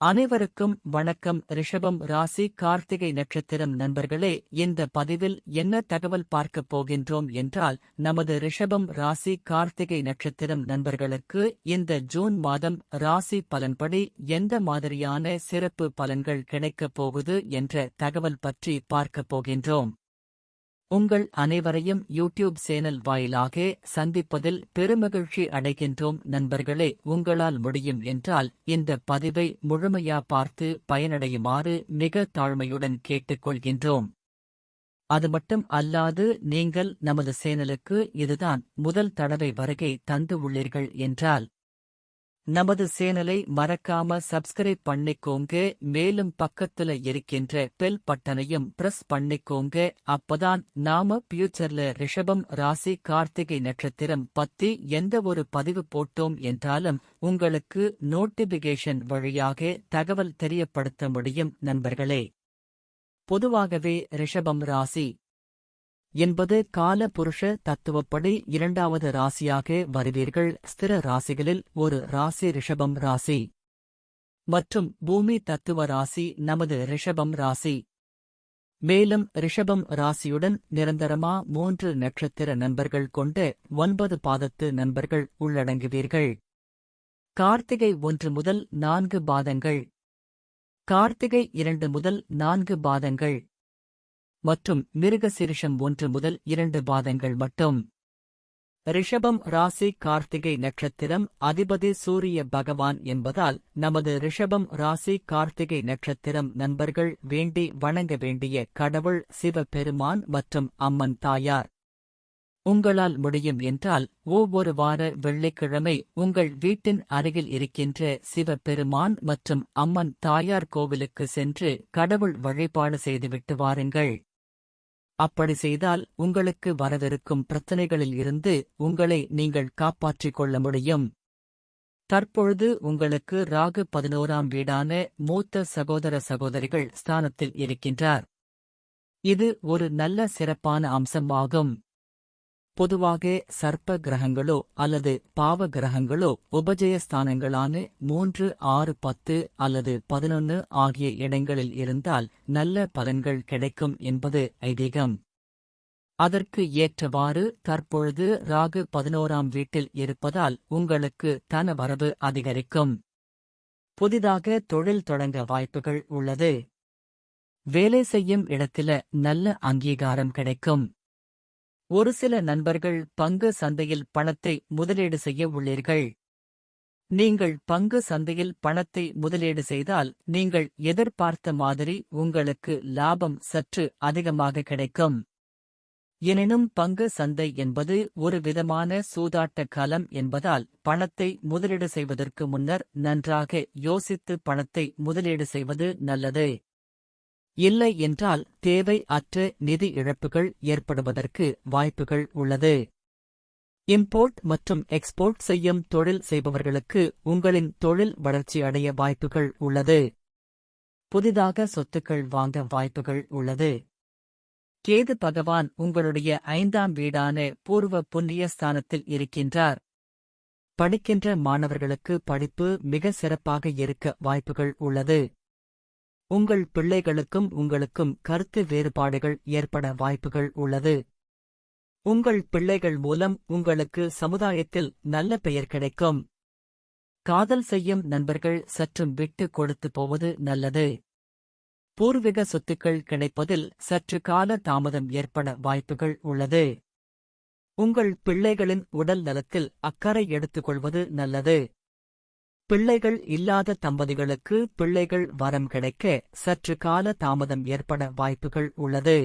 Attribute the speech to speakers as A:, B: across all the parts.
A: அனைவருக்கும் வணக்கம். ரிஷபம் ராசி கார்த்திகை நட்சத்திரம் நண்பர்களே, இந்த பதிவில் என்ன தகவல் பார்க்கப் போகின்றோம் என்றால், நமது ரிஷபம் ராசி கார்த்திகை நட்சத்திரம் நண்பர்களுக்கு இந்த ஜூன் மாதம் ராசி பலன்படி எந்த மாதிரியான சிறப்பு பலன்கள் கிடைக்கப் போகுது என்ற தகவல் பற்றி பார்க்கப் போகின்றோம். உங்கள் அனைவரையும் யூடியூப் சேனல் வாயிலாக சந்திப்பதில் பெருமகிழ்ச்சி அடைகின்றோம் நண்பர்களே. உங்களால் முடியும் என்றால் இந்த பதிவை முழுமையா பார்த்து பயனடையுமாறு மிக தாழ்மையுடன் கேட்டுக்கொள்கின்றோம். அது மட்டும் அல்லாது நீங்கள் நமது சேனலுக்கு இதுதான் முதல் தடவை வருகை தந்து உள்ளீர்கள் என்றால் நமது சேனலை மறக்காம சப்ஸ்கிரைப் பண்ணிக்கோங்க. மேலும் பக்கத்துல இருக்கின்ற பெல் பட்டனையும் பிரஸ் பண்ணிக்கோங்க. அப்பதான் நாம ஃபியூச்சர்ல ரிஷபம் ராசி கார்த்திகை நட்சத்திரம் பத்தி எந்த ஒரு பதிவு போட்டோம் என்றாலும் உங்களுக்கு நோட்டிபிகேஷன் வழியாக தகவல் தெரியப்படுத்த முடியும் நண்பர்களே. பொதுவாகவே ரிஷபம் ராசி என்பது கால புருஷ தத்துவப்படி இரண்டாவது ராசியாக வருவீர்கள். ஸ்திர ராசிகளில் ஒரு ராசி ரிஷபம் ராசி மற்றும் பூமி தத்துவ ராசி நமது ரிஷபம் ராசி. மேலும் ரிஷபம் ராசியுடன் நிரந்தரமா 3 நட்சத்திர நண்பர்கள் கொண்ட 9 பாதத்து நண்பர்கள் உள்ளடங்குவீர்கள். கார்த்திகை 1 முதல் 4 பாதங்கள், கார்த்திகை 2 முதல் 4 பாதங்கள் மற்றும் மிருகசிரிஷம் 1 முதல் 2 பாதங்கள் மட்டும். ரிஷபம் ராசி கார்த்திகை நட்சத்திரம் அதிபதி சூரிய பகவான் என்பதால் நமது ரிஷபம் ராசி கார்த்திகை நட்சத்திரம் நண்பர்கள் வேண்டி வணங்க வேண்டிய கடவுள் சிவபெருமான் மற்றும் அம்மன் தாயார். உங்களால் முடியும் என்றால் ஒவ்வொரு வார வெள்ளிக்கிழமை உங்கள் வீட்டின் அருகில் இருக்கின்ற சிவபெருமான் மற்றும் அம்மன் தாயார் கோவிலுக்கு சென்று கடவுள் வழிபாடு செய்துவிட்டு வாருங்கள். அப்படி செய்தால் உங்களுக்கு வரவிருக்கும் பிரச்சனைகளில் இருந்து உங்களை நீங்கள் காப்பாற்றிக் கொள்ள முடியும். தற்பொழுது உங்களுக்கு ராகு 11ஆம் வீடான மூத்த சகோதர சகோதரிகள் ஸ்தானத்தில் இருக்கின்றார். இது ஒரு நல்ல சிறப்பான அம்சமாகும். பொதுவாக சர்ப்ப கிரகங்களோ அல்லது பாவ கிரகங்களோ உபஜயஸ்தானங்களான 3, 6, 10 அல்லது 11 ஆகிய இடங்களில் இருந்தால் நல்ல பலன்கள் கிடைக்கும் என்பது ஐதீகம். அதற்கு ஏற்றவாறு தற்பொழுது ராகு 11ஆம் வீட்டில் இருப்பதால் உங்களுக்கு தன வரவு அதிகரிக்கும். புதிதாக தொழில் தொடங்க வாய்ப்புகள் உள்ளது. வேலை செய்யும் இடத்தில நல்ல அங்கீகாரம் கிடைக்கும். ஒரு சில நண்பர்கள் பங்கு சந்தையில் பணத்தை முதலீடு செய்ய உள்ளீர்கள். நீங்கள் பங்கு சந்தையில் பணத்தை முதலீடு செய்தால் நீங்கள் எதிர்பார்த்த மாதிரி உங்களுக்கு லாபம் சற்று அதிகமாக கிடைக்கும். எனினும் பங்கு சந்தை என்பது ஒரு விதமான சூதாட்ட களம் என்பதால் பணத்தை முதலீடு செய்வதற்கு முன்னர் நன்றாக யோசித்து பணத்தை முதலீடு செய்வது நல்லது. இல்லை என்றால் தேவை அற்ற நிதி இழப்புகள் ஏற்படுவதற்கு வாய்ப்புகள் உள்ளது. இம்போர்ட் மற்றும் எக்ஸ்போர்ட் செய்யும் தொழில் செய்பவர்களுக்கு உங்களின் தொழில் வளர்ச்சி அடைய வாய்ப்புகள் உள்ளது. புதிதாக சொத்துக்கள் வாங்க வாய்ப்புகள் உள்ளது. கேது பகவான் உங்களுடைய 5ஆம் வீடான பூர்வ புண்ணிய ஸ்தானத்தில் இருக்கின்றார். படிக்கின்ற மாணவர்களுக்கு படிப்பு மிக சிறப்பாக இருக்க வாய்ப்புகள் உள்ளது. உங்கள் பிள்ளைகளுக்கும் உங்களுக்கும் கருத்து வேறுபாடுகள் ஏற்பட வாய்ப்புகள் உள்ளது. உங்கள் பிள்ளைகள் மூலம் உங்களுக்கு சமுதாயத்தில் நல்ல பெயர் கிடைக்கும். காதல் செய்யும் நண்பர்கள் சற்றும் விட்டு கொடுத்து போவது நல்லது. பூர்வீக சொத்துக்கள் கிடைப்பதில் சற்று கால தாமதம் ஏற்பட வாய்ப்புகள் உள்ளது. உங்கள் பிள்ளைகளின் உடல் நலத்தில் அக்கறை எடுத்துக்கொள்வது நல்லது. பிள்ளைகள் இல்லாத தம்பதிகளுக்கு பிள்ளைகள் வரம் கிடைக்க சற்று கால தாமதம் ஏற்பட வாய்ப்புகள் உள்ளது.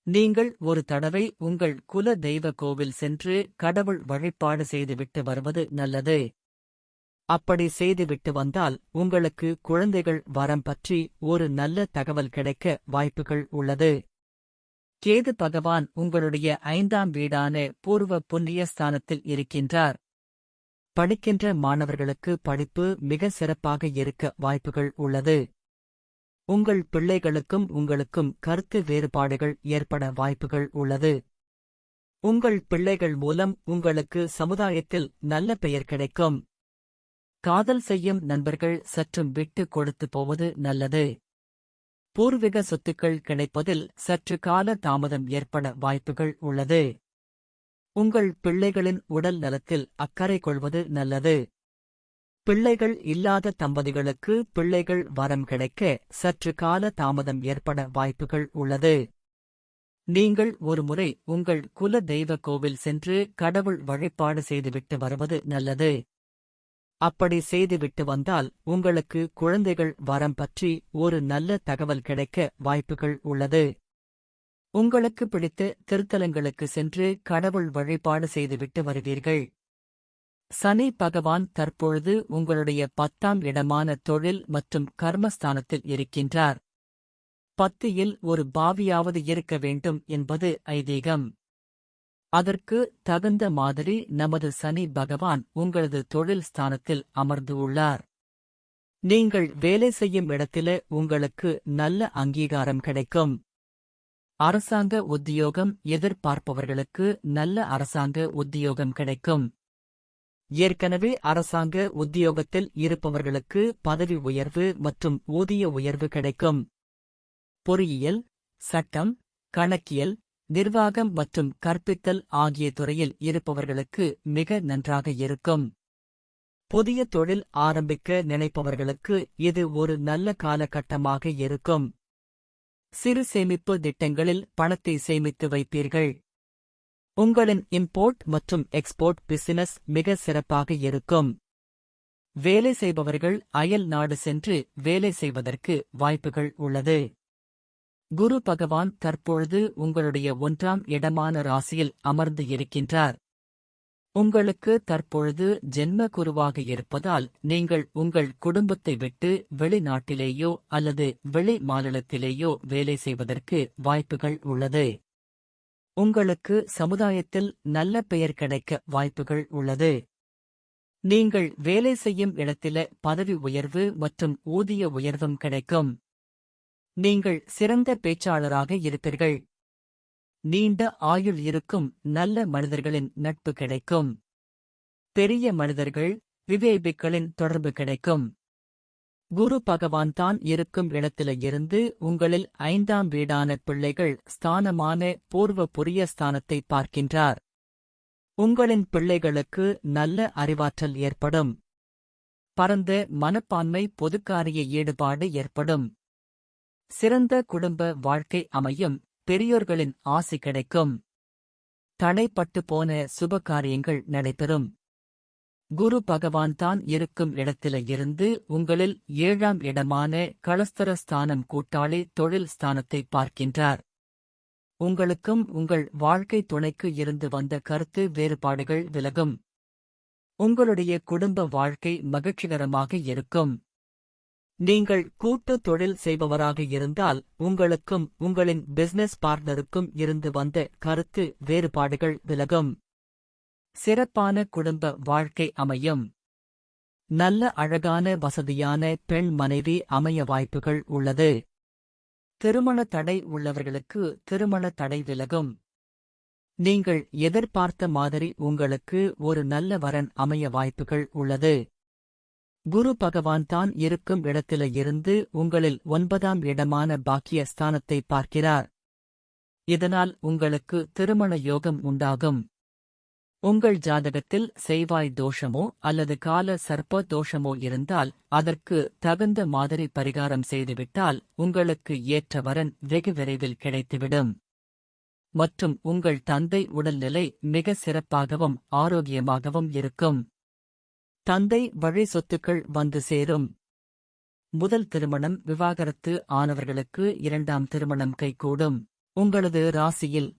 A: நீங்கள் ஒரு தடவை உங்கள் குல தெய்வ கோவில் சென்று கடவுள் வழிபாடு செய்துவிட்டு வருவது நல்லது. அப்படி செய்துவிட்டு வந்தால் உங்களுக்கு குழந்தைகள் வரம் பற்றி ஒரு நல்ல தகவல் கிடைக்க வாய்ப்புகள் உள்ளது. கேது பகவான் உங்களுடைய 5ஆம் வீடான பூர்வ புண்ணிய ஸ்தானத்தில் இருக்கின்றார். படிக்கின்ற மாணவர்களுக்கு படிப்பு மிக சிறப்பாக இருக்க வாய்ப்புகள் உள்ளது. உங்கள் பிள்ளைகளுக்கும் உங்களுக்கும் கருத்து வேறுபாடுகள் ஏற்பட வாய்ப்புகள் உள்ளது. உங்கள் பிள்ளைகள் மூலம் உங்களுக்கு சமுதாயத்தில் நல்ல பெயர் கிடைக்கும். காதல் செய்யும் நண்பர்கள் சற்றும் விட்டு கொடுத்து போவது நல்லது. பூர்வீக சொத்துக்கள் கிடைப்பதில் சற்று கால தாமதம் ஏற்பட வாய்ப்புகள் உள்ளது. உங்கள் பிள்ளைகளின் உடல் நலத்தில் அக்கறை கொள்வது நல்லது. பிள்ளைகள் இல்லாத தம்பதிகளுக்கு பிள்ளைகள் வரம் கிடைக்க சற்று கால தாமதம் ஏற்பட வாய்ப்புகள் உள்ளது. நீங்கள் ஒருமுறை உங்கள் குல தெய்வ கோவில் சென்று கடவுள் வழிபாடு செய்துவிட்டு வருவது நல்லது. அப்படி செய்துவிட்டு வந்தால் உங்களுக்கு குழந்தைகள் வரம் பற்றி ஒரு நல்ல தகவல் கிடைக்க வாய்ப்புகள் உள்ளது. உங்களுக்கு பிடித்த திருத்தலங்களுக்கு சென்று கடவுள் வழிபாடு செய்துவிட்டு வருவீர்கள். சனி பகவான் தற்பொழுது உங்களுடைய 10ஆம் இடமான தொழில் மற்றும் கர்மஸ்தானத்தில் இருக்கின்றார். 10ல் ஒரு பாவியாவது இருக்க வேண்டும் என்பது ஐதீகம். அதற்கு தகுந்த மாதிரி நமது சனி பகவான் உங்களது தொழில் ஸ்தானத்தில் அமர்ந்து உள்ளார். நீங்கள் வேலை செய்யும் இடத்தில உங்களுக்கு நல்ல அங்கீகாரம் கிடைக்கும். அரசாங்க உத்தியோகம் எதிர்பார்ப்பவர்களுக்கு நல்ல அரசாங்க உத்தியோகம் கிடைக்கும். ஏற்கனவே அரசாங்க உத்தியோகத்தில் இருப்பவர்களுக்கு பதவி உயர்வு மற்றும் ஊதிய உயர்வு கிடைக்கும். பொறியியல், சட்டம், கணக்கியல், நிர்வாகம் மற்றும் கற்பித்தல் ஆகிய துறையில் இருப்பவர்களுக்கு மிக நன்றாக இருக்கும். புதிய தொழில் ஆரம்பிக்க நினைப்பவர்களுக்கு இது ஒரு நல்ல காலகட்டமாக இருக்கும். சிறு சேமிப்பு திட்டங்களில் பணத்தை சேமித்து வைப்பீர்கள். உங்களின் இம்போர்ட் மற்றும் எக்ஸ்போர்ட் பிசினஸ் மிக சிறப்பாக இருக்கும். வேலை செய்பவர்கள் அயல் நாடு சென்று வேலை செய்வதற்கு வாய்ப்புகள் உள்ளது. குரு பகவான் தற்பொழுது உங்களுடைய 1ஆம் இடமான ராசியில் அமர்ந்து இருக்கின்றார். உங்களுக்கு தற்பொழுது ஜென்ம குருவாக இருப்பதால் நீங்கள் உங்கள் குடும்பத்தை விட்டு வெளிநாட்டிலேயோ அல்லது வெளி மாநிலத்திலேயோ வேலை செய்வதற்கு வாய்ப்புகள் உள்ளது. உங்களுக்கு சமுதாயத்தில் நல்ல பெயர் கிடைக்க வாய்ப்புகள் உள்ளது. நீங்கள் வேலை செய்யும் இடத்தில பதவி உயர்வு மற்றும் ஊதிய உயர்வும் கிடைக்கும். நீங்கள் சிறந்த பேச்சாளராக இருப்பீர்கள். நீண்ட ஆயுள் இருக்கும் நல்ல மனிதர்களின் நட்பு கிடைக்கும். பெரிய மனிதர்கள், விவேபிக்களின் தொடர்பு கிடைக்கும். குரு பகவான் தான் இருக்கும் இடத்தில இருந்து உங்களில் 5ஆம் வீடான பிள்ளைகள் ஸ்தானமான பூர்வ புரிய ஸ்தானத்தை பார்க்கின்றார். உங்களின் பிள்ளைகளுக்கு நல்ல அறிவாற்றல் ஏற்படும். பரந்த மனப்பான்மை, பொதுக்காரிய ஈடுபாடு ஏற்படும். சிறந்த குடும்ப வாழ்க்கை அமையும். பெரியோர்களின் ஆசி கிடைக்கும். தடைப்பட்டு போன சுபகாரியங்கள் நடைபெறும். குரு பகவான் தான் இருக்கும் இடத்தில இருந்து உங்களில் 7ஆம் இடமான களஸ்தர ஸ்தானம் கூட்டாளி தொழில் ஸ்தானத்தை பார்க்கின்றார். உங்களுக்கும் உங்கள் வாழ்க்கை துணைக்கு இருந்து வந்த கருத்து வேறுபாடுகள் விலகும். உங்களுடைய குடும்ப வாழ்க்கை மகிழ்ச்சிகரமாக இருக்கும். நீங்கள் கூட்டு தொழில் செய்பவராக இருந்தால் உங்களுக்கும் உங்களின் பிசினஸ் பார்ட்னருக்கும் இருந்து வந்த கருத்து வேறுபாடுகள் விலகும். சிறப்பான குடும்ப வாழ்க்கை அமையும். நல்ல அழகான வசதியான பெண் மனைவி அமைய வாய்ப்புகள் உள்ளது. திருமண தடை உள்ளவர்களுக்கு திருமண தடை விலகும். நீங்கள் எதிர்பார்த்த மாதிரி உங்களுக்கு ஒரு நல்ல வரன் அமைய வாய்ப்புகள் உள்ளது. குரு பகவான் தான் இருக்கும் இடத்தில இருந்து உங்களில் 9ஆம் இடமான பாக்கிய ஸ்தானத்தை பார்க்கிறார். இதனால் உங்களுக்கு திருமண யோகம் உண்டாகும். உங்கள் ஜாதகத்தில் செய்வாய் தோஷமோ அல்லது கால சர்ப்ப தோஷமோ இருந்தால் அதற்கு தகுந்த மாதிரி பரிகாரம் செய்துவிட்டால் உங்களுக்கு ஏற்ற வரன் வெகு விரைவில் கிடைத்துவிடும். மற்றும் உங்கள் தந்தை உடல்நிலை மிக சிறப்பாகவும் ஆரோக்கியமாகவும் இருக்கும். தந்தை வழி சொத்துக்கள் வந்து சேரும். முதல் திருமணம் விவாகரத்து ஆனவர்களுக்கு 2ஆம் திருமணம் கைகூடும். உங்களது ராசியில்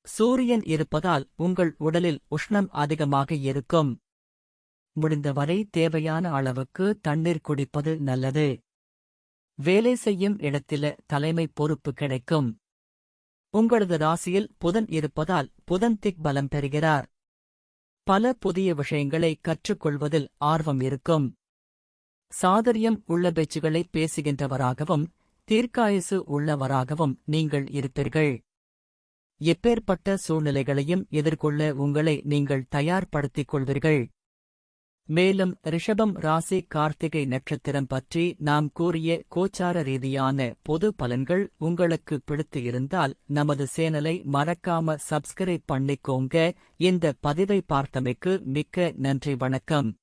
A: சூரியன் இருப்பதால் உங்கள் உடலில் உஷ்ணம் அதிகமாக இருக்கும். முடிந்தவரை தேவையான அளவுக்கு தண்ணீர் குடிப்பது நல்லது. வேலை செய்யும் இடத்தில தலைமை பொறுப்பு கிடைக்கும். உங்களது ராசியில் புதன் இருப்பதால் புதன் திக்பலம் பெறுகிறார். பல புதிய விஷயங்களை கற்றுக்கொள்வதில் ஆர்வம் இருக்கும். சாதுரியம் உள்ள பேச்சுகளை பேசுகின்றவராகவும் தீர்க்காயுசு உள்ளவராகவும் நீங்கள் இருப்பீர்கள். எப்பேற்பட்ட சூழ்நிலைகளையும் எதிர்கொள்ள உங்களை நீங்கள் தயார்படுத்திக் கொள்வீர்கள். மேலும் ரிஷபம் ராசி கார்த்திகை நட்சத்திரம் பற்றி நாம் கூறிய கோச்சார ரீதியான பொது பலன்கள் உங்களுக்கு பிடித்து இருந்தால் நமது சேனலை மறக்காம சப்ஸ்கிரைப் பண்ணிக்கோங்க. இந்த பதிவை பார்த்தமைக்கு மிக்க நன்றி. வணக்கம்.